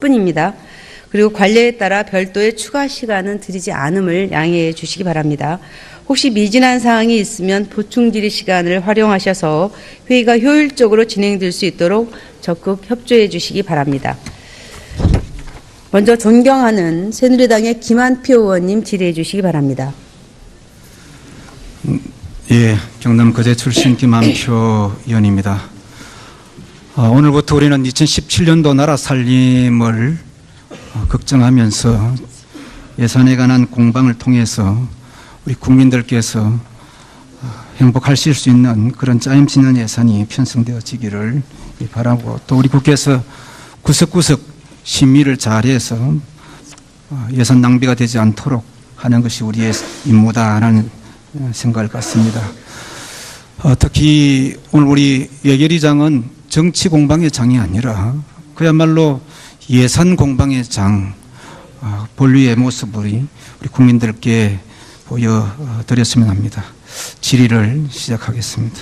뿐입니다. 그리고 관례에 따라 별도의 추가 시간은 드리지 않음을 양해해 주시기 바랍니다. 혹시 미진한 사항이 있으면 보충 질의 시간을 활용하셔서 회의가 효율적으로 진행될 수 있도록 적극 협조해 주시기 바랍니다. 먼저 존경하는 새누리당의 김한표 의원님 질의해 주시기 바랍니다. 예, 경남 거제 출신 김한표 의원입니다. 오늘부터 우리는 2017년도 나라 살림을 걱정하면서 예산에 관한 공방을 통해서 우리 국민들께서 행복하실 수 있는 그런 짜임새 있는 예산이 편성되어지기를 바라고, 또 우리 국회에서 구석구석 심의를 잘해서 예산 낭비가 되지 않도록 하는 것이 우리의 임무다라는 생각을 갖습니다. 특히 오늘 우리 예결위장은 정치 공방의 장이 아니라 그야말로 예산 공방의 장, 본류의 모습을 우리 국민들께 보여드렸으면 합니다. 질의를 시작하겠습니다.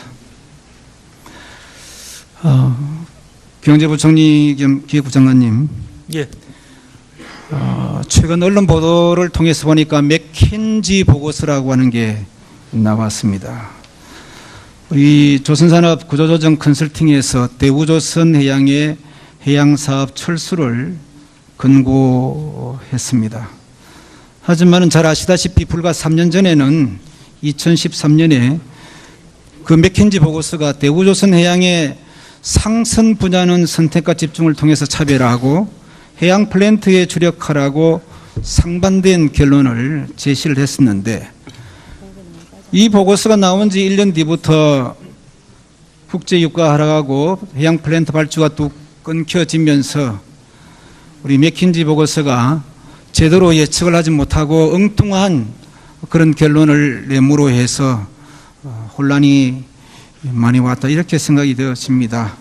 경제부총리 겸 기획부장관님, 예. 최근 언론 보도를 통해서 보니까 맥킨지 보고서라고 하는 게 나왔습니다. 우리 조선산업 구조조정 컨설팅에서 대우조선해양의 해양사업 철수를 권고했습니다. 하지만 잘 아시다시피 불과 3년 전에는 2013년에 그 맥킨지 보고서가 대우조선해양의 상선 분야는 선택과 집중을 통해서 차별화하고 해양 플랜트에 주력하라고 상반된 결론을 제시를 했었는데, 이 보고서가 나온 지 1년 뒤부터 국제유가 하락하고 해양 플랜트 발주가 뚝 끊겨지면서 우리 맥킨지 보고서가 제대로 예측을 하지 못하고 엉뚱한 그런 결론을 내므로 해서 혼란이 많이 왔다, 이렇게 생각이 되어집니다.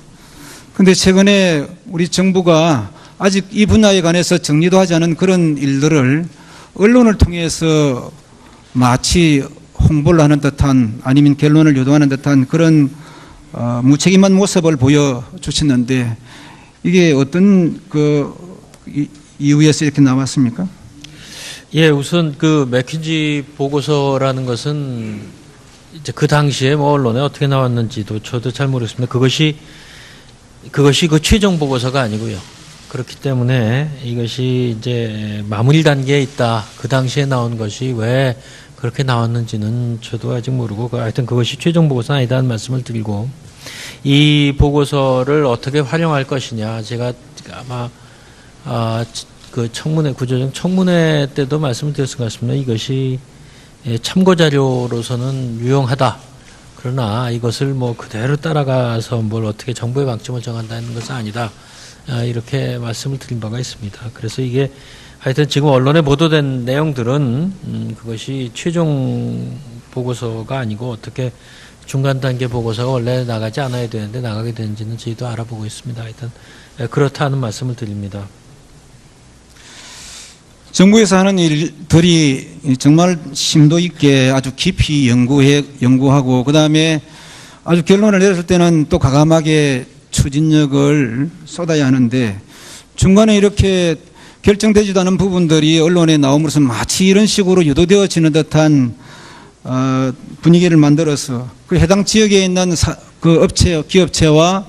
그런데 최근에 우리 정부가 아직 이 분야에 관해서 정리도 하지 않은 그런 일들을 언론을 통해서 마치 홍보를 하는 듯한, 아니면 결론을 유도하는 듯한 그런 무책임한 모습을 보여주셨는데, 이게 어떤 이유에서 이렇게 나왔습니까? 예, 우선 그 맥킨지 보고서라는 것은 이제 그 당시에 뭐 언론에 어떻게 나왔는지도 저도 잘 모르겠습니다. 그것이 그 최종 보고서가 아니고요. 그렇기 때문에 이것이 이제 마무리 단계에 있다, 그 당시에 나온 것이 왜 그렇게 나왔는지는 저도 아직 모르고, 하여튼 그것이 최종 보고서는 아니다는 말씀을 드리고, 이 보고서를 어떻게 활용할 것이냐, 제가 아마 그 청문회, 구조조정 청문회 때도 말씀을 드렸을 것 같습니다. 이것이 참고 자료로서는 유용하다. 그러나 이것을 뭐 그대로 따라가서 뭘 어떻게 정부의 방침을 정한다는 것은 아니다. 이렇게 말씀을 드린 바가 있습니다. 그래서 이게 하여튼 지금 언론에 보도된 내용들은 그것이 최종 보고서가 아니고 어떻게 중간 단계 보고서가 원래 나가지 않아야 되는데 나가게 되는지는 저희도 알아보고 있습니다. 하여튼 그렇다는 말씀을 드립니다. 정부에서 하는 일들이 정말 심도 있게 아주 깊이 연구하고, 그 다음에 아주 결론을 내렸을 때는 또 과감하게 추진력을 쏟아야 하는데, 중간에 이렇게 결정되지도 않은 부분들이 언론에 나옴으로써 마치 이런 식으로 유도되어지는 듯한 분위기를 만들어서 그 해당 지역에 있는 그 기업체와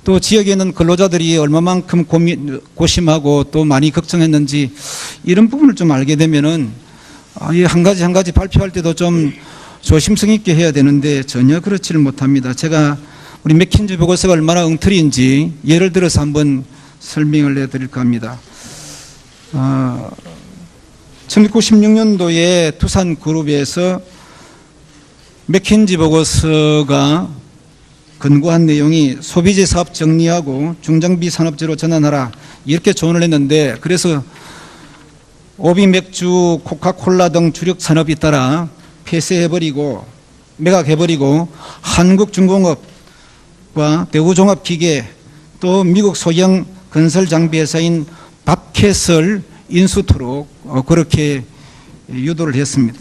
또 지역에 있는 근로자들이 얼마만큼 고심하고 또 많이 걱정했는지, 이런 부분을 좀 알게 되면은 한 가지 발표할 때도 좀 조심성 있게 해야 되는데 전혀 그렇지를 못합니다. 제가 우리 맥킨지 보고서가 얼마나 엉터리인지 예를 들어서 한번 설명을 해드릴까 합니다. 1996년도에 두산그룹에서 맥킨지 보고서가 권고한 내용이 소비재 사업 정리하고 중장비 산업재로 전환하라, 이렇게 조언을 했는데, 그래서 오비 맥주, 코카콜라 등 주력 산업이 따라 폐쇄해버리고 매각해버리고 한국중공업과 대우종합기계, 또 미국 소형 건설장비 회사인 밥캣을 인수토록 그렇게 유도를 했습니다.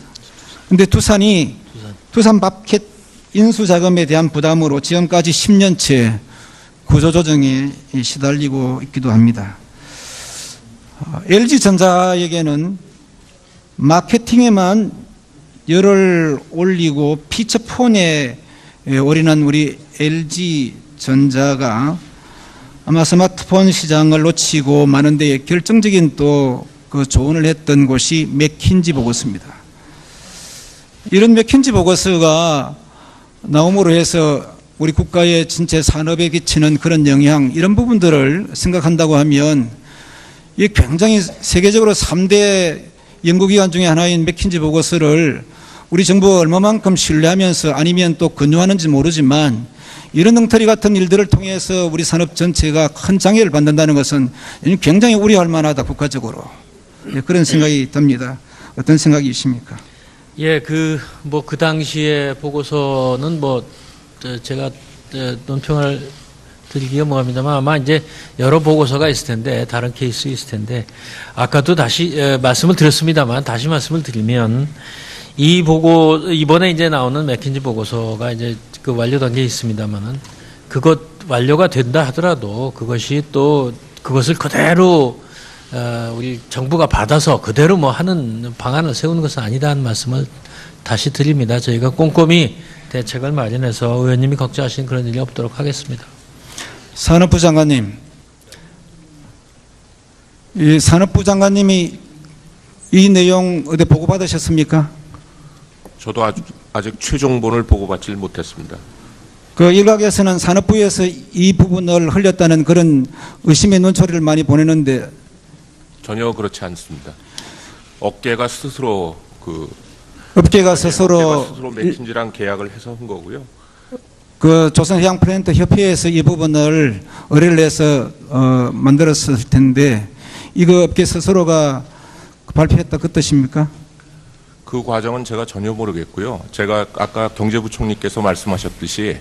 그런데 두산 밥캣 인수 자금에 대한 부담으로 지금까지 10년째 구조조정에 시달리고 있기도 합니다. LG전자에게는 마케팅에만 열을 올리고 피처폰에 올인한 우리 LG전자가 아마 스마트폰 시장을 놓치고 마는 데에 결정적인 또 그 조언을 했던 곳이 맥킨지 보고서입니다. 이런 맥킨지 보고서가 나옴으로 해서 우리 국가의 전체 산업에 끼치는 그런 영향, 이런 부분들을 생각한다고 하면 이 굉장히 세계적으로 3대 연구기관 중에 하나인 맥킨지 보고서를 우리 정부가 얼마만큼 신뢰하면서 아니면 또 근유하는지 모르지만 이런 엉터리 같은 일들을 통해서 우리 산업 전체가 큰 장애를 받는다는 것은 굉장히 우려할 만하다, 국가적으로. 그런 생각이 듭니다. 어떤 생각이십니까? 예, 그 당시에 보고서는 제가 논평을 드리기가 뭐합니다만 아마 이제 여러 보고서가 있을 텐데, 다른 케이스 있을 텐데, 아까도 다시 말씀을 드렸습니다만 다시 말씀을 드리면 이번에 이제 나오는 맥킨지 보고서가 이제 그 완료 단계에 있습니다만은 그것 완료가 된다 하더라도 그것이 또 그것을 그대로 우리 정부가 받아서 그대로 하는 방안을 세우는 것은 아니다는 말씀을 다시 드립니다. 저희가 꼼꼼히 대책을 마련해서 의원님이 걱정하시는 그런 일이 없도록 하겠습니다. 산업부 장관님, 이 산업부 장관님이 이 내용 어디 보고받으셨습니까? 저도 아직 최종본을 보고받지 못했습니다. 그 일각에서는 산업부에서 이 부분을 흘렸다는 그런 의심의 눈초리를 많이 보내는데 전혀 그렇지 않습니다. 업계가 스스로 업계가 스스로 맥킨지랑 계약을 해서 한 거고요. 그 조선해양플랜트 협회에서 이 부분을 의뢰를 해서 만들었을 텐데 이거 업계 스스로가 발표했다 그 뜻입니까? 그 과정은 제가 전혀 모르겠고요. 제가 아까 경제부총리께서 말씀하셨듯이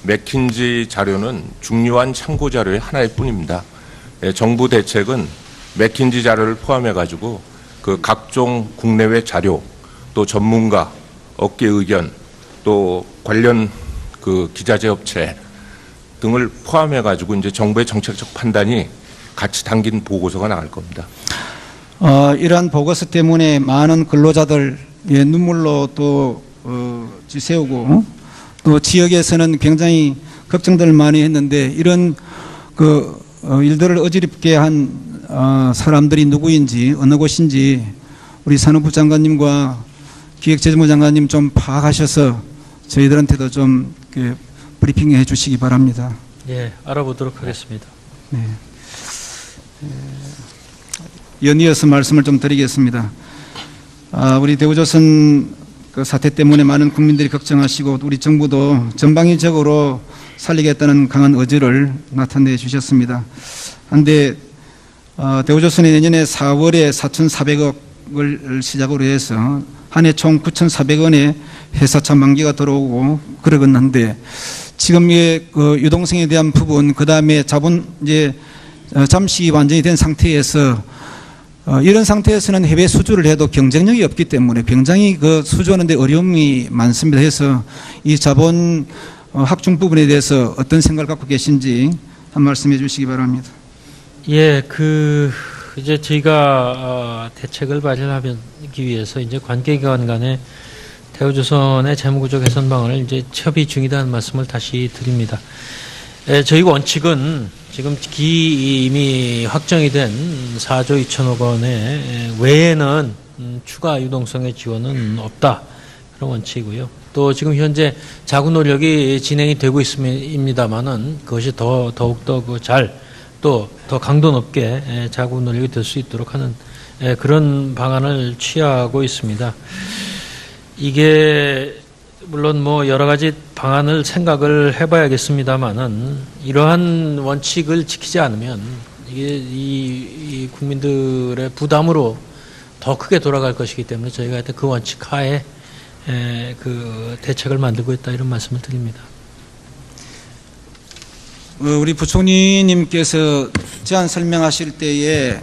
맥킨지 자료는 중요한 참고 자료의 하나일 뿐입니다. 정부 대책은 맥킨지 자료를 포함해 가지고 그 각종 국내외 자료, 또 전문가, 업계 의견, 또 관련 그 기자재 업체 등을 포함해 가지고 이제 정부의 정책적 판단이 같이 담긴 보고서가 나올 겁니다. 이러한 보고서 때문에 많은 근로자들 눈물로 또 지새우고 또 지역에서는 굉장히 걱정들을 많이 했는데 이런 그 일들을 어지럽게 한 사람들이 누구인지 어느 곳인지 우리 산업부 장관님과 기획재정부 장관님 좀 파악하셔서 저희들한테도 좀 브리핑해 주시기 바랍니다. 예, 알아보도록 하겠습니다. 네. 연이어서 말씀을 좀 드리겠습니다. 우리 대우조선 그 사태 때문에 많은 국민들이 걱정하시고 우리 정부도 전방위적으로 살리겠다는 강한 의지를 나타내 주셨습니다. 그런데 대우조선이 내년에 4월에 4,400억을 시작으로 해서 한 해 총 9,400원의 회사차 만기가 들어오고 그러긴 한데 지금 그 유동성에 대한 부분, 그 다음에 자본 이제 잠시 완전히 된 상태에서 이런 상태에서는 해외 수주를 해도 경쟁력이 없기 때문에 굉장히 그 수주하는데 어려움이 많습니다. 해서 이 자본 확충 부분에 대해서 어떤 생각을 갖고 계신지 한 말씀해 주시기 바랍니다. 예, 이제 저희가 대책을 마련하기 위해서 이제 관계기관 간에 대우조선의 재무구조 개선 방안을 이제 협의 중이다는 말씀을 다시 드립니다. 저희 원칙은 지금 이미 확정이 된 4조 2천억 원의 외에는 추가 유동성의 지원은 없다. 그런 원칙이고요. 또 지금 현재 자구 노력이 진행이 되고 있습니다만은 그것이 더욱더 또 더 강도 높게 자구 노력이 될 수 있도록 하는 그런 방안을 취하고 있습니다. 이게 물론 여러 가지 방안을 생각을 해봐야겠습니다만은 이러한 원칙을 지키지 않으면 이게 이 국민들의 부담으로 더 크게 돌아갈 것이기 때문에 저희가 하여튼 그 원칙 하에 그 대책을 만들고 있다 이런 말씀을 드립니다. 우리 부총리님께서 제안 설명하실 때에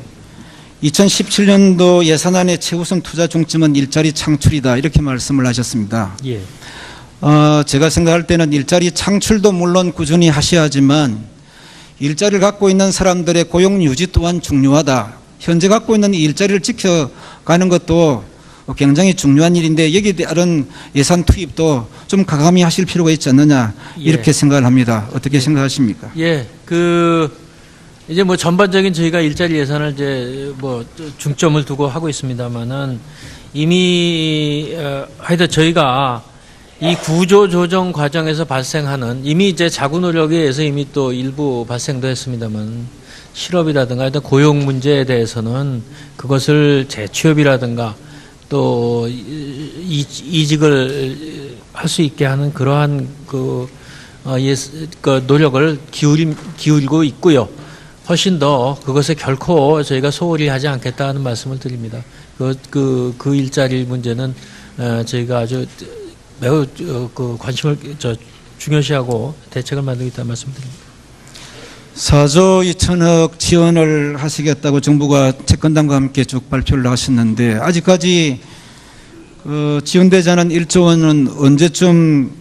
2017년도 예산안의 최우선 투자 중점은 일자리 창출이다 이렇게 말씀을 하셨습니다. 예. 제가 생각할 때는 일자리 창출도 물론 꾸준히 하셔야지만 일자리를 갖고 있는 사람들의 고용 유지 또한 중요하다. 현재 갖고 있는 이 일자리를 지켜가는 것도 굉장히 중요한 일인데 여기에 따른 예산 투입도 좀 가감히 하실 필요가 있지 않느냐 이렇게 예. 생각을 합니다. 어떻게 생각하십니까? 예, 이제 뭐 전반적인 저희가 일자리 예산을 이제 뭐 중점을 두고 하고 있습니다만은 이미 하여튼 저희가 이 구조 조정 과정에서 발생하는 이미 이제 자구 노력에 의해서 이미 또 일부 발생도 했습니다만 실업이라든가 하여튼 고용 문제에 대해서는 그것을 재취업이라든가 또 이직을 할 수 있게 하는 그러한 그 노력을 기울이고 있고요. 훨씬 더 그것에 결코 저희가 소홀히 하지 않겠다는 말씀을 드립니다. 그 일자리 문제는 저희가 아주 매우 관심을 중요시하고 대책을 만들겠다는 말씀드립니다. 4조 2천억 지원을 하시겠다고 정부가 채권단과 함께 쭉 발표를 하셨는데 아직까지 지원되지 않은 1조 원은 언제쯤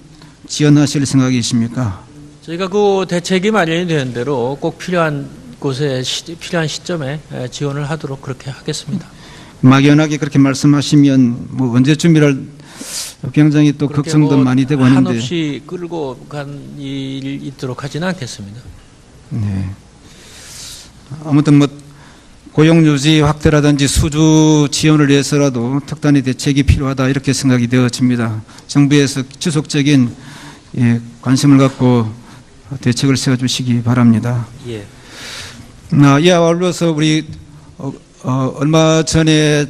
지원하실 생각이십니까? 저희가 그 대책이 마련이 되는 대로 꼭 필요한 곳에 필요한 시점에 지원을 하도록 그렇게 하겠습니다. 막연하게 그렇게 말씀하시면 뭐 언제쯤이랄 굉장히 또 걱정도 많이 되고 하는데 한없이 끌고 간 일이 있도록 하지는 않겠습니다. 네. 아무튼 뭐 고용 유지 확대라든지 수주 지원을 위해서라도 특단의 대책이 필요하다 이렇게 생각이 되어집니다. 정부에서 지속적인 관심을 갖고 대책을 세워주시기 바랍니다. 예. 이와 어울러서 우리 얼마 전에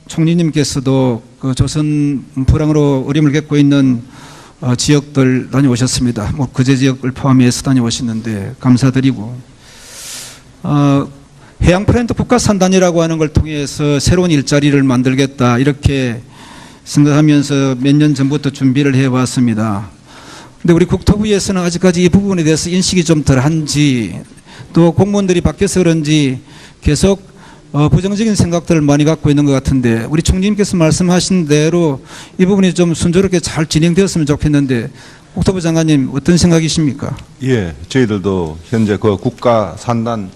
총리님께서도 그 조선 불황으로 어려움을 겪고 있는 지역들 다녀오셨습니다. 뭐 거제 지역을 포함해서 다녀오셨는데 감사드리고 해양 프렌드 국가 산단이라고 하는 걸 통해서 새로운 일자리를 만들겠다 이렇게 생각하면서 몇 년 전부터 준비를 해왔습니다. 근데 우리 국토부에서는 아직까지 이 부분에 대해서 인식이 좀 덜한지 또 공무원들이 바뀌어서 그런지 계속 부정적인 생각들을 많이 갖고 있는 것 같은데 우리 총리님께서 말씀하신 대로 이 부분이 좀 순조롭게 잘 진행되었으면 좋겠는데 국토부 장관님 어떤 생각이십니까? 예, 저희들도 현재 그 국가 산단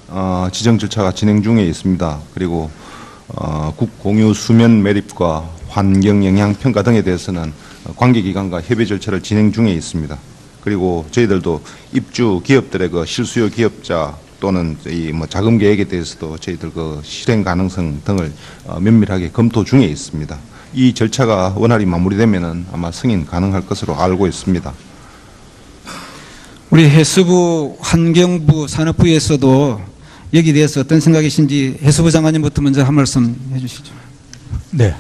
지정 절차가 진행 중에 있습니다. 그리고 국 공유 수면 매립과 환경 영향 평가 등에 대해서는 관계기관과 협의 절차를 진행 중에 있습니다. 그리고 저희들도 입주 기업들의 그 실수요 기업자 또는 이 뭐 자금 계획에 대해서도 저희들 그 실행 가능성 등을 면밀하게 검토 중에 있습니다. 이 절차가 원활히 마무리되면은 아마 승인 가능할 것으로 알고 있습니다. 우리 해수부, 환경부, 산업부에서도 여기에 대해서 어떤 생각이신지 해수부 장관님부터 먼저 한 말씀 해주시죠. 네,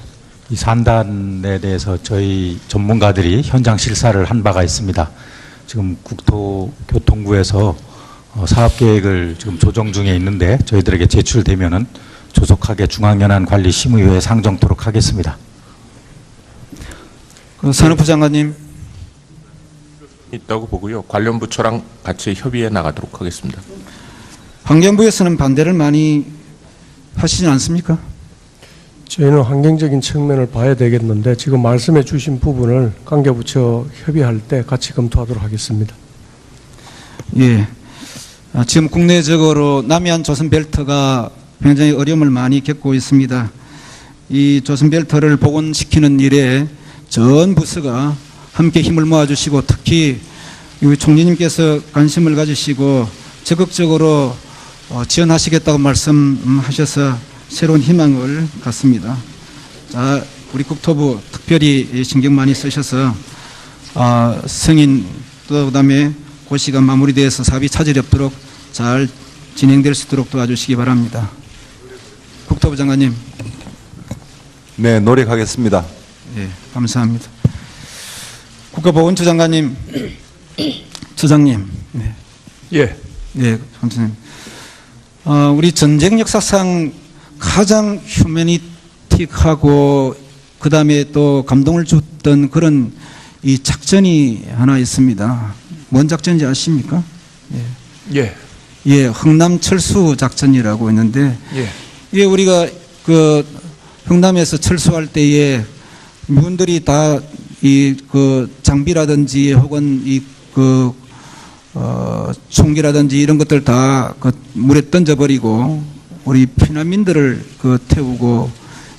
이 산단에 대해서 저희 전문가들이 현장 실사를 한 바가 있습니다. 지금 국토교통부에서 사업 계획을 지금 조정 중에 있는데 저희들에게 제출되면은 조속하게 중앙연안관리심의회에 상정토록 하겠습니다. 산업부 장관님. 있다고 보고요. 관련 부처랑 같이 협의해 나가도록 하겠습니다. 환경부에서는 반대를 많이 하시지 않습니까? 저희는 환경적인 측면을 봐야 되겠는데 지금 말씀해 주신 부분을 관계부처 협의할 때 같이 검토하도록 하겠습니다. 예. 지금 국내적으로 남해안 조선벨트가 굉장히 어려움을 많이 겪고 있습니다. 이 조선벨트를 복원시키는 일에 전 부서가 함께 힘을 모아주시고 특히 우리 총리님께서 관심을 가지시고 적극적으로 지원하시겠다고 말씀하셔서 새로운 희망을 갖습니다. 자, 우리 국토부 특별히 신경 많이 쓰셔서 승인 또 그다음에 고시가 마무리돼서 사업이 차질이 없도록 잘 진행될 수 있도록 도와주시기 바랍니다. 국토부 장관님. 네, 노력하겠습니다. 예, 감사합니다. 국가보건처 장관님, 처장님. 네. 예. 네, 감사합니다. 우리 전쟁 역사상 가장 휴머니틱하고 그 다음에 또 감동을 줬던 그런 이 작전이 하나 있습니다. 뭔 작전인지 아십니까? 예. 예. 예, 흥남 철수 작전이라고 있는데, 예. 예, 우리가 그 흥남에서 철수할 때에 민군들이 다 이 그 장비라든지 혹은 이 총기라든지 이런 것들 다 그 물에 던져버리고 우리 피난민들을 태우고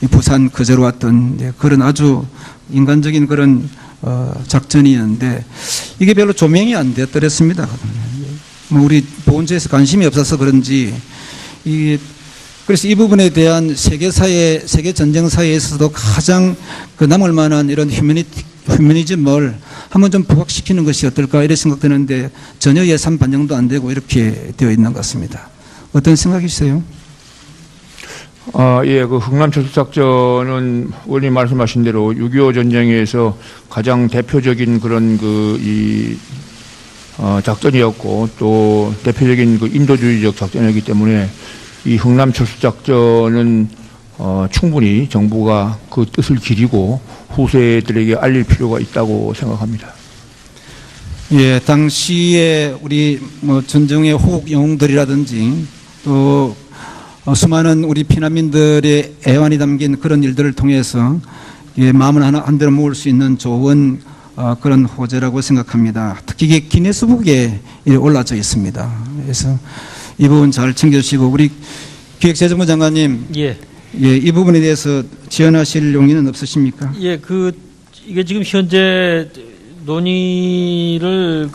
이 부산 그제로 왔던 그런 아주 인간적인 그런 작전이었는데 이게 별로 조명이 안 되었더랬습니다. 우리 보훈처에서 관심이 없어서 그런지 그래서 이 부분에 대한 세계 전쟁 사회에서도 가장 남을 만한 이런 휴머니즘을 한번 좀 부각시키는 것이 어떨까 이런 생각되는데 전혀 예산 반영도 안 되고 이렇게 되어 있는 것 같습니다. 어떤 생각이세요? 예, 그 흥남철수작전은 원님 말씀하신 대로 6.25 전쟁에서 가장 대표적인 그런 작전이었고 또 대표적인 그 인도주의적 작전이었기 때문에 이 흥남철수작전은 충분히 정부가 그 뜻을 기리고 후세들에게 알릴 필요가 있다고 생각합니다. 예, 당시에 우리 전쟁의 호국 영웅들이라든지 또 수많은 우리 피난민들의 애환이 담긴 그런 일들을 통해서 마음을 한대로 모을 수 있는 좋은 그런 호재라고 생각합니다. 특히 이게 기네스북에 올라져 있습니다. 그래서 이 부분 잘 챙겨주시고 우리 기획재정부 장관님, 이 부분에 대해서 지원하실 용의는 없으십니까? 예, 이게 지금 현재 논의를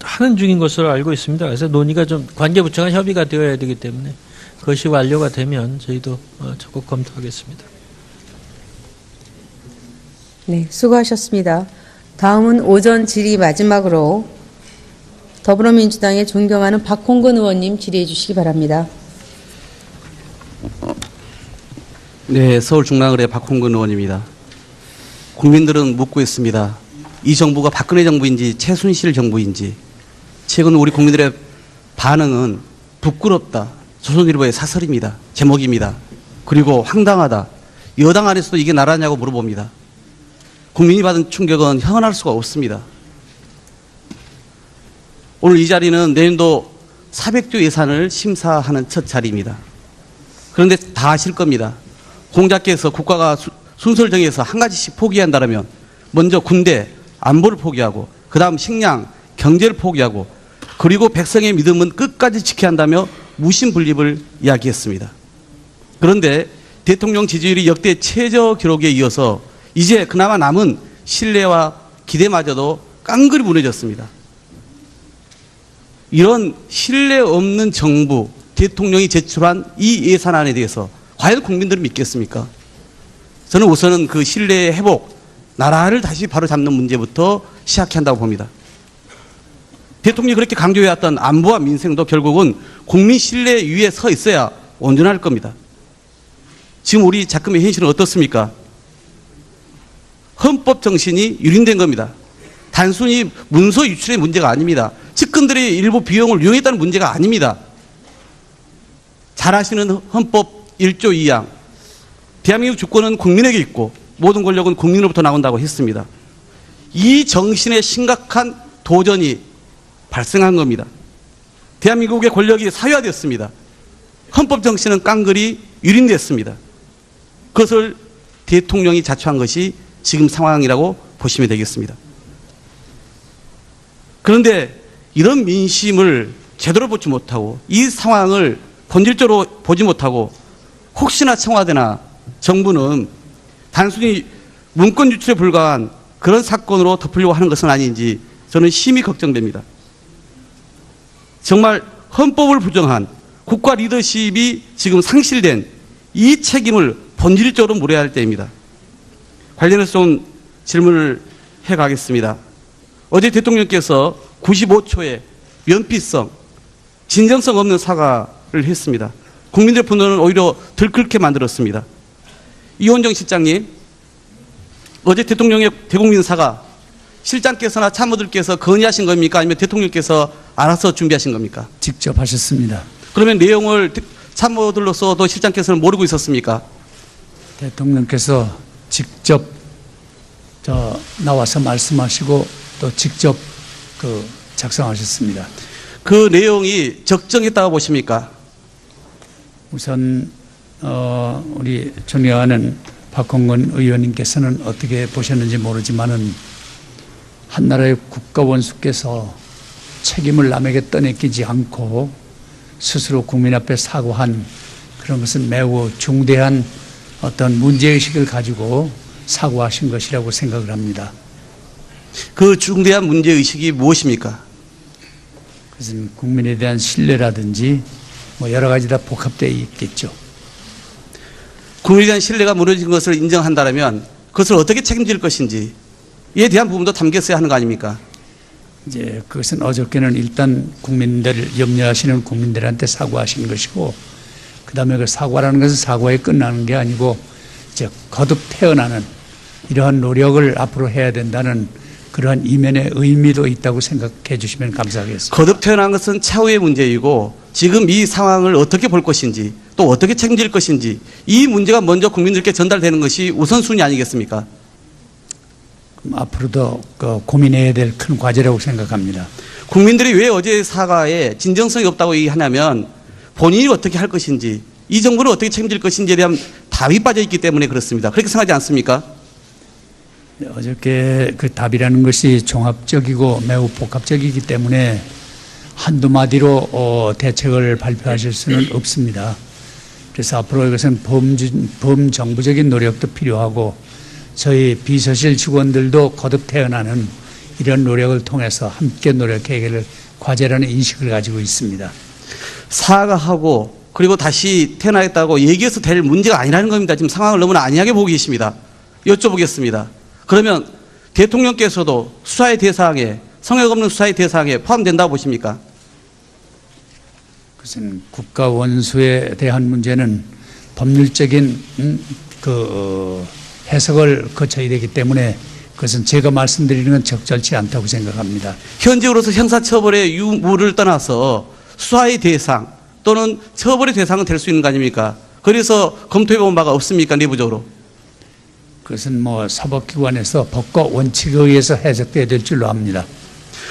하는 중인 것으로 알고 있습니다. 그래서 논의가 좀 관계부처간 협의가 되어야 되기 때문에 그것이 완료가 되면 저희도 적극 검토하겠습니다. 네, 수고하셨습니다. 다음은 오전 질의 마지막으로 더불어민주당의 존경하는 박홍근 의원님 질의해 주시기 바랍니다. 네, 서울 중랑을의 박홍근 의원입니다. 국민들은 묻고 있습니다. 이 정부가 박근혜 정부인지 최순실 정부인지. 최근 우리 국민들의 반응은 부끄럽다. 조선일보의 사설입니다. 제목입니다. 그리고 황당하다. 여당 안에서도 이게 나라냐고 물어봅니다. 국민이 받은 충격은 형언할 수가 없습니다. 오늘 이 자리는 내년도 400조 예산을 심사하는 첫 자리입니다. 그런데 다 아실 겁니다. 공자께서 국가가 순서를 정해서 한 가지씩 포기한다면 먼저 군대, 안보를 포기하고 그 다음 식량, 경제를 포기하고 그리고 백성의 믿음은 끝까지 지켜야 한다며 무심분립을 이야기했습니다. 그런데 대통령 지지율이 역대 최저 기록에 이어서 이제 그나마 남은 신뢰와 기대마저도 깡그리 무너졌습니다. 이런 신뢰 없는 정부, 대통령이 제출한 이 예산안에 대해서 과연 국민들은 믿겠습니까? 저는 우선은 그 신뢰 회복, 나라를 다시 바로잡는 문제부터 시작해야 한다고 봅니다. 대통령이 그렇게 강조해왔던 안보와 민생도 결국은 국민 신뢰 위에 서 있어야 온전할 겁니다. 지금 우리 작금의 현실은 어떻습니까? 헌법 정신이 유린된 겁니다. 단순히 문서 유출의 문제가 아닙니다. 측근들의 일부 비용을 유용했다는 문제가 아닙니다. 잘 아시는 헌법 1조 2항. 대한민국 주권은 국민에게 있고 모든 권력은 국민으로부터 나온다고 했습니다. 이 정신에 심각한 도전이 발생한 겁니다. 대한민국의 권력이 사유화됐습니다. 헌법 정신은 깡그리 유린됐습니다. 그것을 대통령이 자초한 것이 지금 상황이라고 보시면 되겠습니다. 그런데 이런 민심을 제대로 보지 못하고 이 상황을 본질적으로 보지 못하고 혹시나 청와대나 정부는 단순히 문건 유출에 불과한 그런 사건으로 덮으려고 하는 것은 아닌지 저는 심히 걱정됩니다. 정말 헌법을 부정한 국가 리더십이 지금 상실된 이 책임을 본질적으로 물어야 할 때입니다. 관련해서 좀 질문을 해가겠습니다. 어제 대통령께서 95초의 면피성, 진정성 없는 사과를 했습니다. 국민들의 분노는 오히려 들끓게 만들었습니다. 이원정 실장님, 어제 대통령의 대국민 사과, 실장께서나 참모들께서 건의하신 겁니까? 아니면 대통령께서 알아서 준비하신 겁니까? 직접 하셨습니다. 그러면 내용을 참모들로서도 실장께서는 모르고 있었습니까? 대통령께서 직접 나와서 말씀하시고 또 직접 작성하셨습니다. 그 내용이 적정했다고 보십니까? 우선 우리 존경하는 박홍근 의원님께서는 어떻게 보셨는지 모르지만은 한 나라의 국가 원수께서 책임을 남에게 떠넘기지 않고 스스로 국민 앞에 사과한 그런 것은 매우 중대한 어떤 문제의식을 가지고 사과하신 것이라고 생각을 합니다. 그 중대한 문제의식이 무엇입니까? 그것은 국민에 대한 신뢰라든지 뭐 여러 가지 다 복합되어 있겠죠. 국민에 대한 신뢰가 무너진 것을 인정한다면 그것을 어떻게 책임질 것인지에 대한 부분도 담겨 있어야 하는 거 아닙니까? 이제 그것은 어저께는 일단 국민들 염려하시는 국민들한테 사과하신 것이고, 그 다음에 그 사과라는 것은 사과에 끝나는 게 아니고 이제 거듭 태어나는 이러한 노력을 앞으로 해야 된다는 그러한 이면의 의미도 있다고 생각해 주시면 감사하겠습니다. 거듭 태어난 것은 차후의 문제이고 지금 이 상황을 어떻게 볼 것인지 또 어떻게 책임질 것인지 이 문제가 먼저 국민들께 전달되는 것이 우선순위 아니겠습니까? 앞으로도 고민해야 될 큰 과제라고 생각합니다. 국민들이 왜 어제 사과에 진정성이 없다고 얘기하냐면 본인이 어떻게 할 것인지 이 정부는 어떻게 책임질 것인지에 대한 답이 빠져 있기 때문에 그렇습니다. 그렇게 생각하지 않습니까? 네, 어저께 그 답이라는 것이 종합적이고 매우 복합적이기 때문에 한두 마디로 대책을 발표하실 수는 없습니다. 그래서 앞으로 이것은 범정부적인 노력도 필요하고 저희 비서실 직원들도 거듭 태어나는 이런 노력을 통해서 함께 노력해야 할 과제라는 인식을 가지고 있습니다. 사과하고 그리고 다시 태어나겠다고 얘기해서 될 문제가 아니라는 겁니다. 지금 상황을 너무나 안이하게 보고 계십니다. 여쭤보겠습니다. 그러면 대통령께서도 수사의 대상에 성역 없는 수사의 대상에 포함된다고 보십니까? 그것은 국가 원수에 대한 문제는 법률적인 해석을 거쳐야 되기 때문에 그것은 제가 말씀드리는 건 적절치 않다고 생각합니다. 현재로서 형사처벌의 유무를 떠나서 수사의 대상 또는 처벌의 대상은 될 수 있는 거 아닙니까? 그래서 검토해본 바가 없습니까? 내부적으로. 그것은 뭐 사법기관에서 법과 원칙에 의해서 해석돼야 될 줄로 압니다.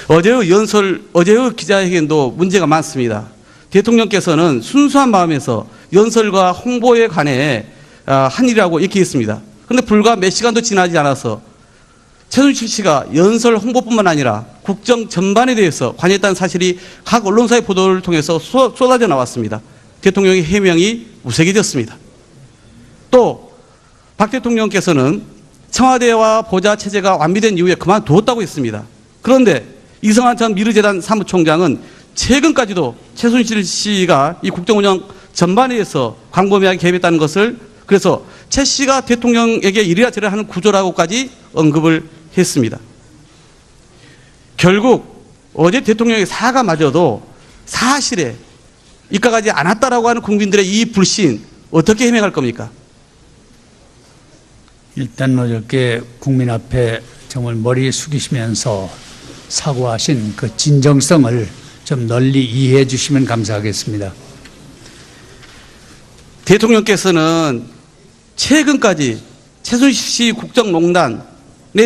어제의 기자회견도 문제가 많습니다. 대통령께서는 순수한 마음에서 연설과 홍보에 관해 한 일이라고 얘기했습니다. 그런데 불과 몇 시간도 지나지 않아서 최순실 씨가 연설 홍보뿐만 아니라 국정 전반에 대해서 관여했다는 사실이 각 언론사의 보도를 통해서 쏟아져 나왔습니다. 대통령의 해명이 무색해졌습니다. 또 박 대통령께서는 청와대와 보좌 체제가 완비된 이후에 그만두었다고 했습니다. 그런데 이성한 전 미르재단 사무총장은 최근까지도 최순실 씨가 이 국정운영 전반에 대해서 광범위하게 개입했다는 것을, 그래서 최 씨가 대통령에게 이래라 저래라 하는 구조라고까지 언급을 했습니다. 결국 어제 대통령의 사과마저도 사실에 입각하지 않았다라고 하는 국민들의 이 불신 어떻게 해명할 겁니까? 일단 어저께 국민 앞에 정말 머리 숙이시면서 사과하신 그 진정성을 좀 널리 이해해 주시면 감사하겠습니다. 대통령께서는 최근까지 최순실 씨 국정농단에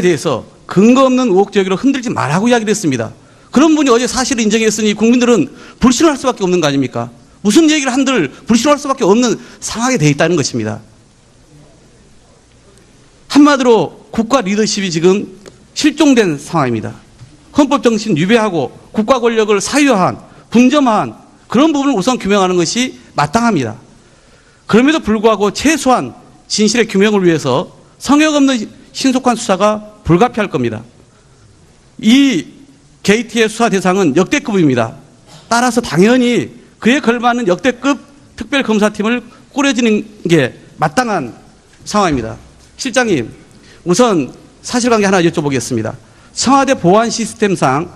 대해서 근거 없는 의혹 제기로 흔들지 말라고 이야기를 했습니다. 그런 분이 어제 사실을 인정했으니 국민들은 불신할 수밖에 없는 거 아닙니까? 무슨 얘기를 한들 불신할 수밖에 없는 상황에 돼 있다는 것입니다. 한마디로 국가 리더십이 지금 실종된 상황입니다. 헌법 정신 위배하고 국가 권력을 사유화한, 분점한 그런 부분을 우선 규명하는 것이 마땅합니다. 그럼에도 불구하고 최소한 진실의 규명을 위해서 성역 없는 신속한 수사가 불가피할 겁니다. 이 게이트의 수사 대상은 역대급입니다. 따라서 당연히 그에 걸맞는 역대급 특별검사팀을 꾸려지는 게 마땅한 상황입니다. 실장님, 우선 사실관계 하나 여쭤보겠습니다. 청와대 보안 시스템상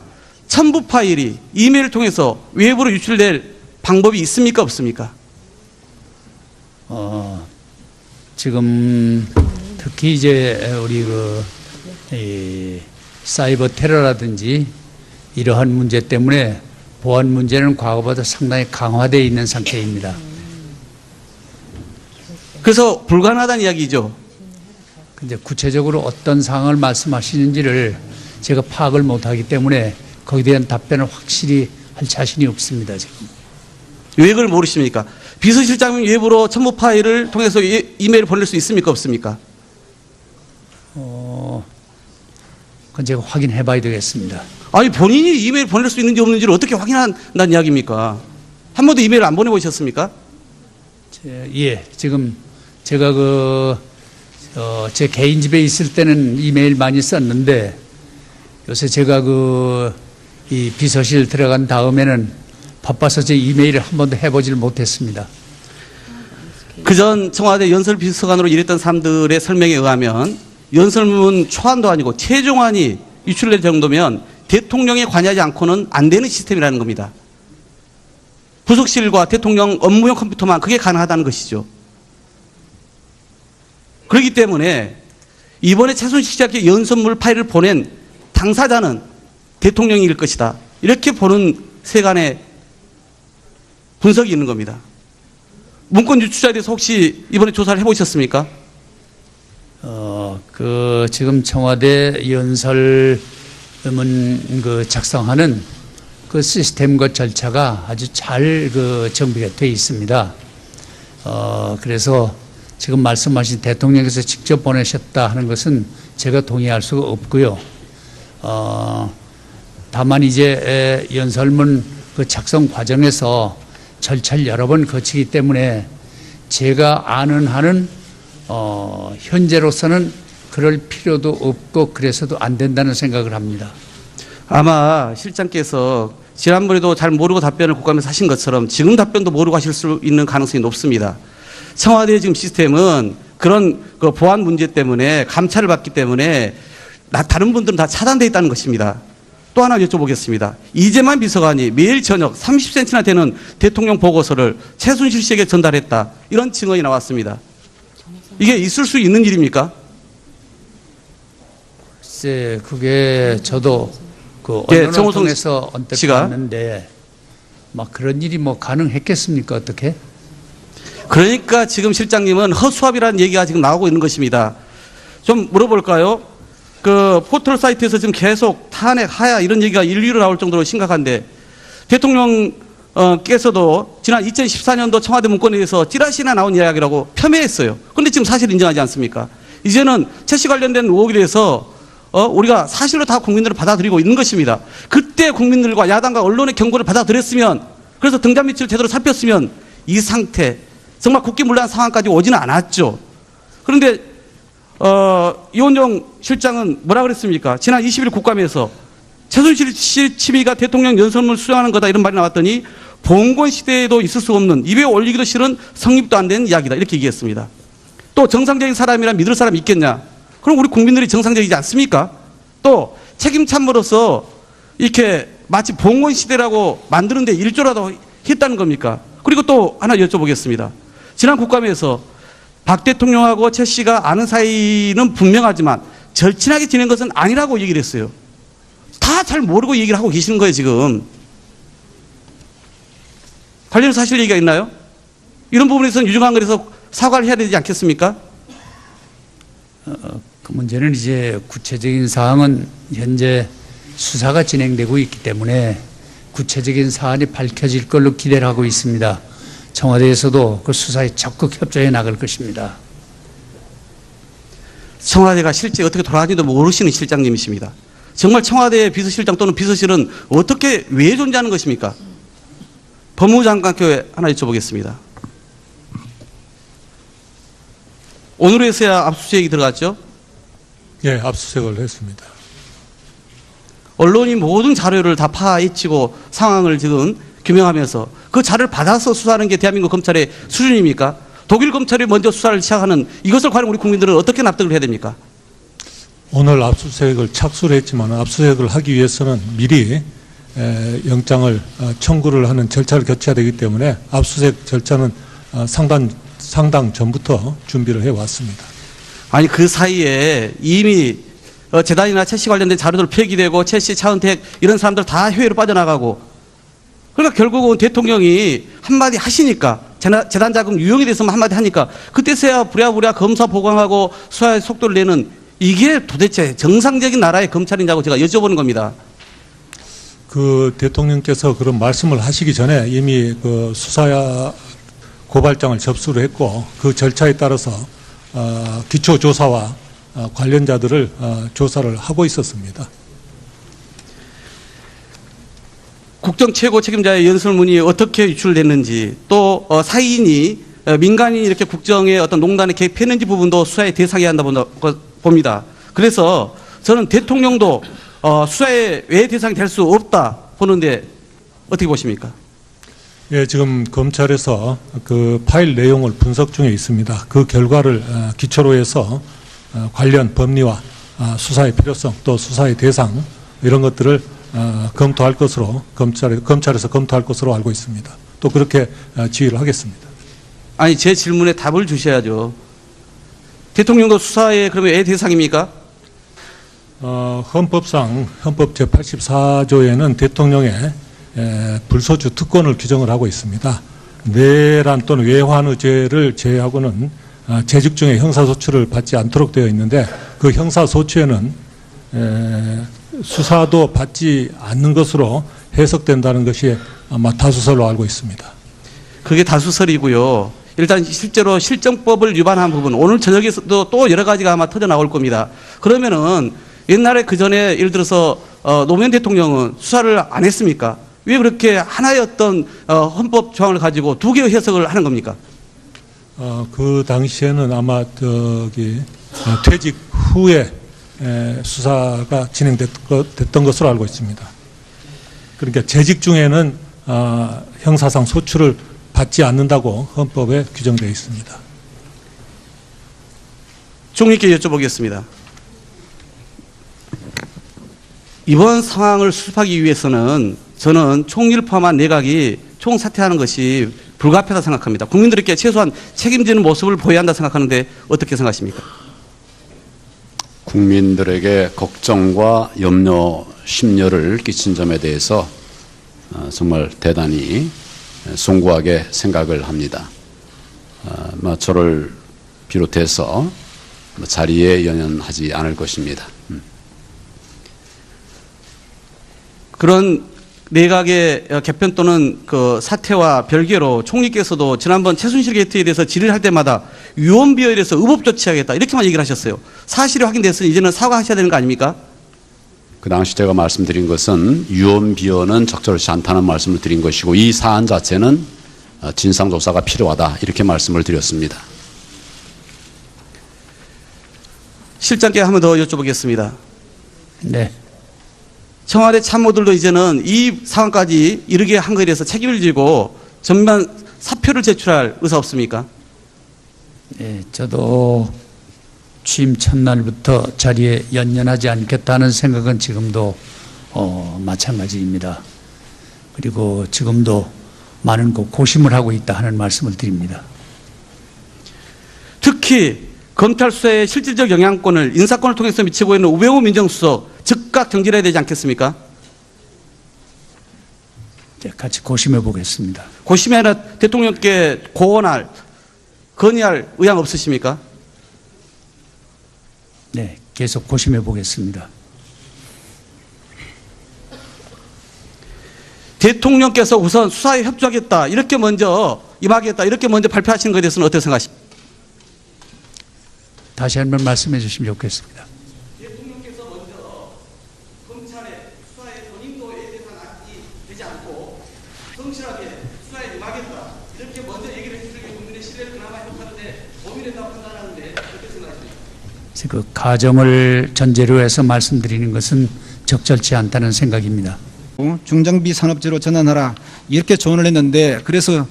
첨부 파일이 이메일을 통해서 외부로 유출될 방법이 있습니까, 없습니까? 지금 특히 이제 우리 이 사이버 테러라든지 이러한 문제 때문에 보안 문제는 과거보다 상당히 강화되어 있는 상태입니다. 그래서 불가능하다는 이야기죠. 근데 구체적으로 어떤 상황을 말씀하시는지를 제가 파악을 못하기 때문에 거기에 대한 답변을 확실히 할 자신이 없습니다, 지금. 왜 그걸 모르십니까? 비서실장님 외부로 첨부 파일을 통해서 이메일을 보낼 수 있습니까, 없습니까? 그건 제가 확인해 봐야 되겠습니다. 아니, 본인이 이메일 보낼 수 있는지 없는지를 어떻게 확인한다는 이야기입니까? 한 번도 이메일 안 보내보셨습니까? 예, 지금 제가 제 개인 집에 있을 때는 이메일 많이 썼는데 요새 제가 이 비서실 들어간 다음에는 바빠서 제 이메일을 한 번도 해보질 못했습니다. 그전 청와대 연설비서관으로 일했던 사람들의 설명에 의하면 연설문 초안도 아니고 최종안이 유출될 정도면 대통령에 관여하지 않고는 안 되는 시스템이라는 겁니다. 부속실과 대통령 업무용 컴퓨터만 그게 가능하다는 것이죠. 그렇기 때문에 이번에 최순실 씨에게 연설문 파일을 보낸 당사자는 대통령일 것이다. 이렇게 보는 세간의 분석이 있는 겁니다. 문건 유출자에 대해서 혹시 이번에 조사를 해보셨습니까? 지금 청와대 연설문 작성하는 그 시스템과 절차가 아주 잘 정비가 되어 있습니다. 그래서 지금 말씀하신 대통령께서 직접 보내셨다 하는 것은 제가 동의할 수가 없고요. 다만 이제 연설문 그 작성 과정에서 절차를 여러 번 거치기 때문에 제가 아는 한은 현재로서는 그럴 필요도 없고 그래서도 안 된다는 생각을 합니다. 아마 실장께서 지난번에도 잘 모르고 답변을 국감에서 하신 것처럼 지금 답변도 모르고 하실 수 있는 가능성이 높습니다. 청와대의 지금 시스템은 그런 보안 문제 때문에 감찰을 받기 때문에 다른 분들은 다 차단되어 있다는 것입니다. 또 하나 여쭤보겠습니다. 이재만 비서관이 매일 저녁 30cm나 되는 대통령 보고서를 최순실 씨에게 전달했다. 이런 증언이 나왔습니다. 이게 있을 수 있는 일입니까? 글쎄, 그게 저도 예, 언론을 정호성 통해서 언뜻 씨가 봤는데 막 그런 일이 가능했겠습니까? 어떻게? 그러니까 지금 실장님은 허수아비라는 얘기가 지금 나오고 있는 것입니다. 좀 물어볼까요? 포털 사이트에서 지금 계속 탄핵, 하야 이런 얘기가 일일이 나올 정도로 심각한데 대통령께서도 지난 2014년도 청와대 문건에 대해서 찌라시나 나온 이야기라고 폄훼했어요. 그런데 지금 사실 인정하지 않습니까? 이제는 최 씨 관련된 의혹에 대해서 우리가 사실로 다 국민들을 받아들이고 있는 것입니다. 그때 국민들과 야당과 언론의 경고를 받아들였으면 그래서 등잔 밑을 제대로 살폈으면 이 상태 정말 국기문란 상황까지 오지는 않았죠. 그런데 이원정 실장은 뭐라 그랬습니까? 지난 20일 국감에서 최순실 씨 취미가 대통령 연설문을 수행하는 거다 이런 말이 나왔더니 봉건 시대에도 있을 수 없는 입에 올리기도 싫은 성립도 안 되는 이야기다 이렇게 얘기했습니다. 또 정상적인 사람이라 믿을 사람이 있겠냐? 그럼 우리 국민들이 정상적이지 않습니까? 또 책임 참모로서 이렇게 마치 봉건 시대라고 만드는데 일조라도 했다는 겁니까? 그리고 또 하나 여쭤보겠습니다. 지난 국감에서 박 대통령하고 최 씨가 아는 사이는 분명하지만 절친하게 지낸 것은 아니라고 얘기를 했어요. 다 잘 모르고 얘기를 하고 계시는 거예요, 지금. 관련해서 사실 얘기가 있나요? 이런 부분에서는 유증한 거에서 사과를 해야 되지 않겠습니까? 그 문제는 이제 구체적인 사항은 현재 수사가 진행되고 있기 때문에 구체적인 사안이 밝혀질 걸로 기대를 하고 있습니다. 청와대에서도 그 수사에 적극 협조해 나갈 것입니다. 청와대가 실제 어떻게 돌아가는지도 모르시는 실장님이십니다. 정말 청와대 비서실장 또는 비서실은 어떻게 왜 존재하는 것입니까? 법무부 장관께 하나 여쭤보겠습니다. 오늘에서야 압수수색이 들어갔죠? 예, 압수수색을 했습니다. 언론이 모든 자료를 다 파헤치고 상황을 지금 규명하면서 그 자료를 받아서 수사하는 게 대한민국 검찰의 수준입니까? 독일 검찰이 먼저 수사를 시작하는 이것을 과연 우리 국민들은 어떻게 납득을 해야 됩니까? 오늘 압수수색을 착수를 했지만 압수수색을 하기 위해서는 미리 영장을 청구를 하는 절차를 거쳐야 되기 때문에 압수수색 절차는 상당 전부터 준비를 해왔습니다. 아니 그 사이에 이미 재단이나 최 씨 관련된 자료들 폐기되고 최 씨, 차은택 이런 사람들 다 해외로 빠져나가고 그러니까 결국은 대통령이 한마디 하시니까 재단 자금 유용에 대해서만 한마디 하니까 그때서야 부랴부랴 검사 보강하고 수사의 속도를 내는 이게 도대체 정상적인 나라의 검찰이냐고 제가 여쭤보는 겁니다. 그 대통령께서 그런 말씀을 하시기 전에 이미 그 수사 고발장을 접수를 했고 그 절차에 따라서 기초조사와 관련자들을 조사를 하고 있었습니다. 국정 최고 책임자의 연설문이 어떻게 유출됐는지 또 사인이 민간인이 이렇게 국정의 어떤 농단에 개입했는지 부분도 수사의 대상이 한다 봅니다. 그래서 저는 대통령도 수사의 왜 대상이 될 수 없다 보는데 어떻게 보십니까? 예, 지금 검찰에서 그 파일 내용을 분석 중에 있습니다. 그 결과를 기초로 해서 관련 법리와 수사의 필요성 또 수사의 대상 이런 것들을 검토할 것으로 검찰에서 검토할 것으로 알고 있습니다. 또 그렇게 지휘를 하겠습니다. 아니 제 질문에 답을 주셔야죠. 대통령도 수사에 그러면 왜 대상입니까? 헌법상 헌법 제84조에는 대통령의 불소추 특권을 규정을 하고 있습니다. 내란 또는 외환의죄를 제외하고는 재직 중에 형사소추를 받지 않도록 되어 있는데 그 형사소추에는 수사도 받지 않는 것으로 해석된다는 것이 아마 다수설로 알고 있습니다. 그게 다수설이고요. 일단 실제로 실정법을 위반한 부분 오늘 저녁에도 또 여러 가지가 아마 터져 나올 겁니다. 그러면은 옛날에 그 전에 예를 들어서 노무현 대통령은 수사를 안 했습니까? 왜 그렇게 하나의 어떤 헌법 조항을 가지고 두 개의 해석을 하는 겁니까? 그 당시에는 아마 퇴직 후에 수사가 진행됐던 것으로 알고 있습니다. 그러니까 재직 중에는 형사상 소추를 받지 않는다고 헌법에 규정되어 있습니다. 총리께 여쭤보겠습니다. 이번 상황을 수습하기 위해서는 저는 총리를 포함한 내각이 총사퇴하는 것이 불가피하다 생각합니다. 국민들에게 최소한 책임지는 모습을 보여야 한다 생각하는데 어떻게 생각하십니까? 국민들에게 걱정과 염려, 심려를 끼친 점에 대해서 정말 대단히 송구하게 생각을 합니다. 저를 비롯해서 자리에 연연하지 않을 것입니다. 그런 내각의 개편 또는 그 사퇴와 별개로 총리께서도 지난번 최순실 게이트에 대해서 질의를 할 때마다 유언비어에 대해서 의법 조치하겠다 이렇게만 얘기를 하셨어요. 사실이 확인됐으니 이제는 사과하셔야 되는 거 아닙니까? 그 당시 제가 말씀드린 것은 유언비어는 적절치 않다는 말씀을 드린 것이고 이 사안 자체는 진상조사가 필요하다 이렇게 말씀을 드렸습니다. 실장께 한 번 더 여쭤보겠습니다. 네. 청와대 참모들도 이제는 이 상황까지 이르게 한 것에 대해서 책임을 지고 전면 사표를 제출할 의사 없습니까? 네, 저도 취임 첫날부터 자리에 연연하지 않겠다는 생각은 지금도 마찬가지입니다. 그리고 지금도 많은 고심을 하고 있다 하는 말씀을 드립니다. 특히 검찰 수사의 실질적 영향권을 인사권을 통해서 미치고 있는 우병우 민정수석 즉각 정지해야 되지 않겠습니까? 네, 같이 고심해 보겠습니다. 고심이 아니라 대통령께 고언할, 건의할 의향 없으십니까? 네, 계속 고심해 보겠습니다. 대통령께서 우선 수사에 협조하겠다, 이렇게 먼저 임하겠다, 이렇게 먼저 발표하시는 것에 대해서는 어떻게 생각하십니까? 다시 한번 말씀해 주시면 좋겠습니다. 대통령께서 먼저 검찰의 수사에 본인도에 대해서 납득이 되지 않고 성실하게 수사에 임하겠다, 이렇게 먼저 얘기를 했을 때 국민의 신뢰를 그나마 회복하는데 도움이 된다고 판단하는데 어떻게 생각하십니까? 그 가정을 전제로 해서 말씀드리는 것은 적절치 않다는 생각입니다. 중장비 산업재로 전환하라 이렇게 조언을 했는데 그래서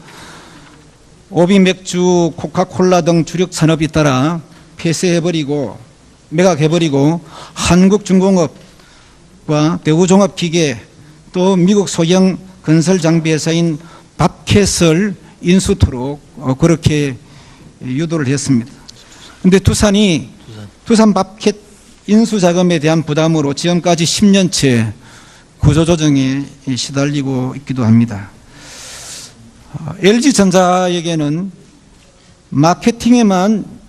오비 맥주, 코카콜라 등 주력 산업이 따라 폐쇄해버리고 매각해버리고 한국중공업과 대우종합기계 또 미국 소형 건설장비회사인 밥캣을 인수토록 그렇게 유도를 했습니다. 그런데 두산 밥캣 인수자금에 대한 부담으로 지금까지 10년째 구조조정에 시달리고 있기도 합니다. LG전자에게는 마케팅에만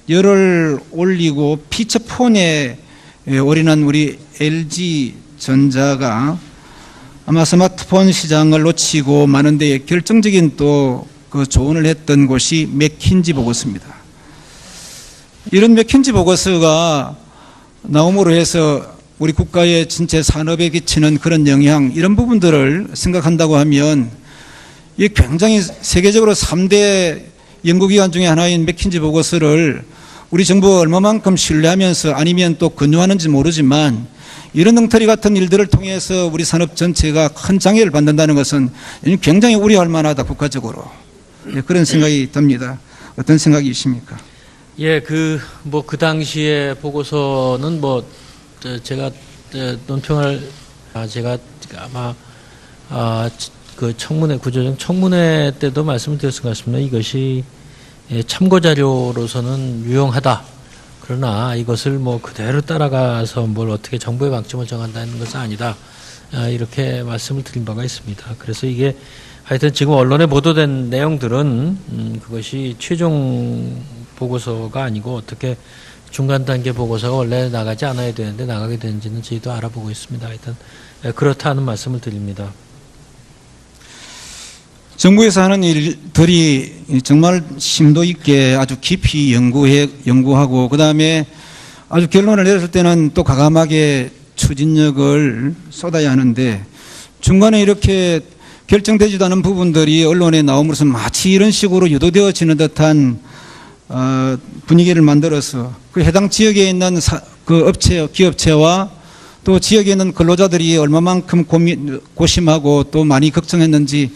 열을 올리고 피처폰에 올인한 우리 LG전자가 아마 스마트폰 시장을 놓치고 마는 데에 결정적인 또 그 조언을 했던 곳이 맥킨지 보고서입니다. 이런 맥킨지 보고서가 나옴으로 해서 우리 국가의 전체 산업에 끼치는 그런 영향 이런 부분들을 생각한다고 하면 이 굉장히 세계적으로 3대 연구기관 중에 하나인 맥킨지 보고서를 우리 정부가 얼마만큼 신뢰하면서 아니면 또 권유하는지 모르지만 이런 엉터리 같은 일들을 통해서 우리 산업 전체가 큰 장애를 받는다는 것은 굉장히 우려할 만하다 국가적으로. 그런 생각이 듭니다. 어떤 생각이십니까? 예, 그 당시에 보고서는 제가 논평을 제가 아마 그 청문회 구조적 청문회 때도 말씀을 드렸을 것 같습니다. 이것이 참고 자료로서는 유용하다. 그러나 이것을 그대로 따라가서 뭘 어떻게 정부의 방침을 정한다는 것은 아니다. 이렇게 말씀을 드린 바가 있습니다. 그래서 이게 하여튼 지금 언론에 보도된 내용들은 그것이 최종 보고서가 아니고 어떻게 중간 단계 보고서가 원래 나가지 않아야 되는데 나가게 되는지는 저희도 알아보고 있습니다. 하여튼 그렇다는 말씀을 드립니다. 정부에서 하는 일들이 정말 심도 있게 아주 깊이 연구하고 그다음에 아주 결론을 내렸을 때는 또 과감하게 추진력을 쏟아야 하는데 중간에 이렇게 결정되지도 않은 부분들이 언론에 나옴으로써 마치 이런 식으로 유도되어지는 듯한 분위기를 만들어서 그 해당 지역에 있는 그 업체, 기업체와 또 지역에 있는 근로자들이 얼마만큼 고심하고 또 많이 걱정했는지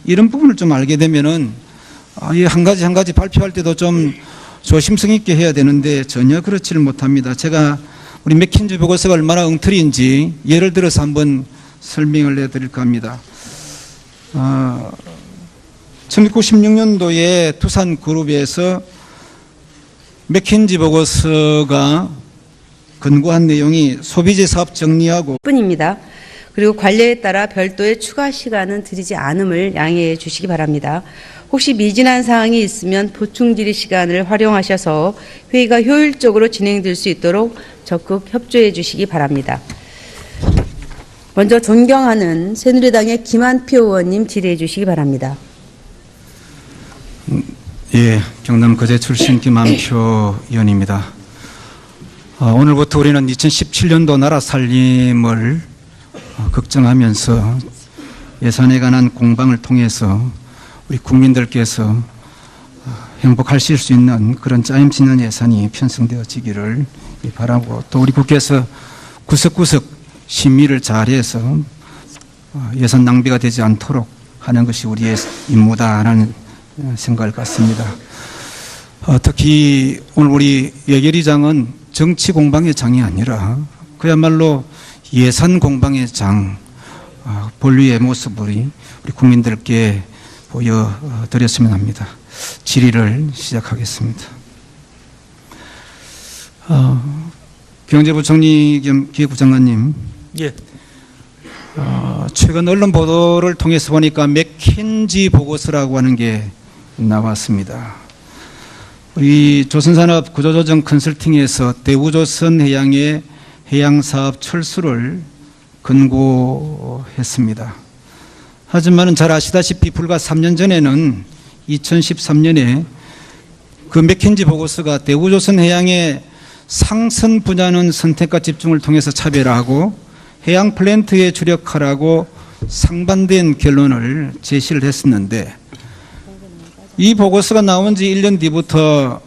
이런 부분을 좀 알게 되면은 한 가지 발표할 때도 좀 조심성 있게 해야 되는데 전혀 그렇지를 못합니다. 제가 우리 맥킨지 보고서가 얼마나 엉터리인지 예를 들어서 한번 설명을 해드릴까 합니다. 1996년도에 두산그룹에서 맥킨지 보고서가 근거한 내용이 소비재 사업 정리하고 뿐입니다. 그리고 관례에 따라 별도의 추가 시간은 드리지 않음을 양해해 주시기 바랍니다. 혹시 미진한 사항이 있으면 보충 질의 시간을 활용하셔서 회의가 효율적으로 진행될 수 있도록 적극 협조해 주시기 바랍니다. 먼저 존경하는 새누리당의 김한표 의원님 질의해 주시기 바랍니다. 예, 경남 거제 출신 김한표 의원입니다. 오늘부터 우리는 2017년도 나라 살림을 걱정하면서 예산에 관한 공방을 통해서 우리 국민들께서 행복하실 수 있는 그런 짜임새 있는 예산이 편성되어지기를 바라고 또 우리 국회에서 구석구석 심의를 잘해서 예산 낭비가 되지 않도록 하는 것이 우리의 임무다라는 생각을 갖습니다. 특히 오늘 우리 예결위장은 정치 공방의 장이 아니라 그야말로 예산 공방의 장, 본류의 모습을 우리 국민들께 보여드렸으면 합니다. 질의를 시작하겠습니다. 경제부총리 겸 기획부 장관님. 예. 최근 언론 보도를 통해서 보니까 맥킨지 보고서라고 하는 게 나왔습니다. 우리 조선산업 구조조정 컨설팅에서 대우조선해양의 해양사업 철수를 권고했습니다. 하지만 잘 아시다시피 불과 3년 전에는 2013년에 그 맥킨지 보고서가 대우조선해양의 상선 분야는 선택과 집중을 통해서 차별화하고 해양 플랜트에 주력하라고 상반된 결론을 제시를 했었는데 이 보고서가 나온 지 1년 뒤부터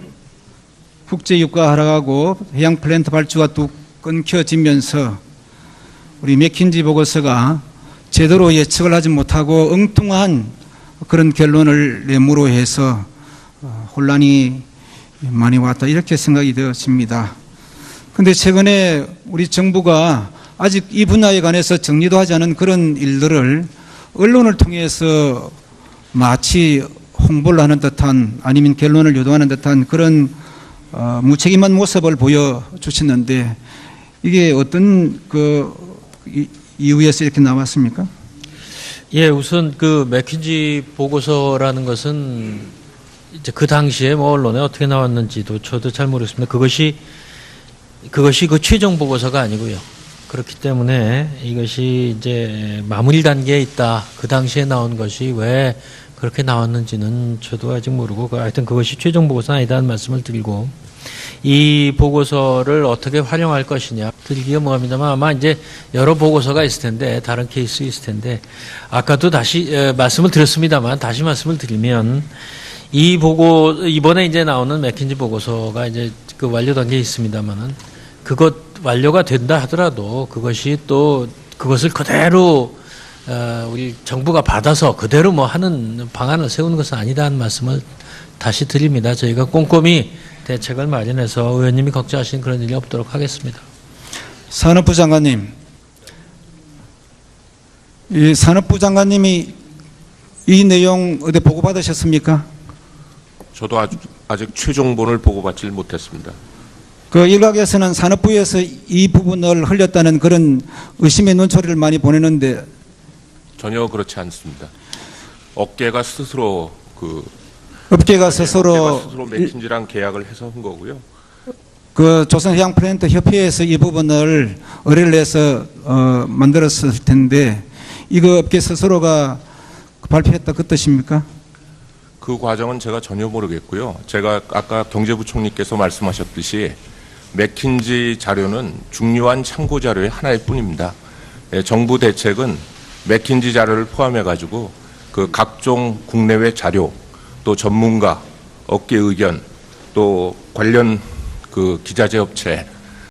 국제유가 하락하고 해양 플랜트 발주가 뚝 끊겨지면서 우리 맥킨지 보고서가 제대로 예측을 하지 못하고 엉뚱한 그런 결론을 내므로 해서 혼란이 많이 왔다 이렇게 생각이 되었습니다. 그런데 최근에 우리 정부가 아직 이 분야에 관해서 정리도 하지 않은 그런 일들을 언론을 통해서 마치 홍보를 하는 듯한 아니면 결론을 유도하는 듯한 그런 무책임한 모습을 보여주셨는데 이게 어떤 이유에서 이렇게 나왔습니까? 예, 우선 그 맥킨지 보고서라는 것은 이제 그 당시에 언론에 어떻게 나왔는지도 저도 잘 모르겠습니다. 그것이 그 최종 보고서가 아니고요. 그렇기 때문에 이것이 이제 마무리 단계에 있다. 그 당시에 나온 것이 왜 그렇게 나왔는지는 저도 아직 모르고 하여튼 그것이 최종 보고서는 아니다는 말씀을 드리고 이 보고서를 어떻게 활용할 것이냐 들기가 뭐합니다만 아마 이제 여러 보고서가 있을 텐데 다른 케이스 있을 텐데 아까도 다시 말씀을 드렸습니다만 다시 말씀을 드리면 이 이번에 이제 나오는 맥킨지 보고서가 이제 그 완료 단계에 있습니다만은 그것 완료가 된다 하더라도 그것이 또 그것을 그대로 우리 정부가 받아서 그대로 뭐 하는 방안을 세우는 것은 아니다는 말씀을 다시 드립니다. 저희가 꼼꼼히 대책을 마련해서 의원님이 걱정하시는 그런 일이 없도록 하겠습니다. 산업부 장관님, 이 산업부 장관님이 이 내용 어디 보고받으셨습니까? 저도 아직 최종본을 보고받질 못했습니다. 그 일각에서는 산업부에서 이 부분을 흘렸다는 그런 의심의 눈초리를 많이 보내는데 전혀 그렇지 않습니다. 업계가 스스로 업계가 스스로 맥킨지랑 계약을 해서 한 거고요. 그 조선해양플랜트 협회에서 이 부분을 의뢰를 해서 만들었을 텐데 이거 업계 스스로가 발표했다 그 뜻입니까? 그 과정은 제가 전혀 모르겠고요. 제가 아까 경제부총리께서 말씀하셨듯이 맥킨지 자료는 중요한 참고 자료의 하나일 뿐입니다. 정부 대책은 맥킨지 자료를 포함해 가지고 그 각종 국내외 자료 또 전문가, 업계 의견 또 관련 그 기자재 업체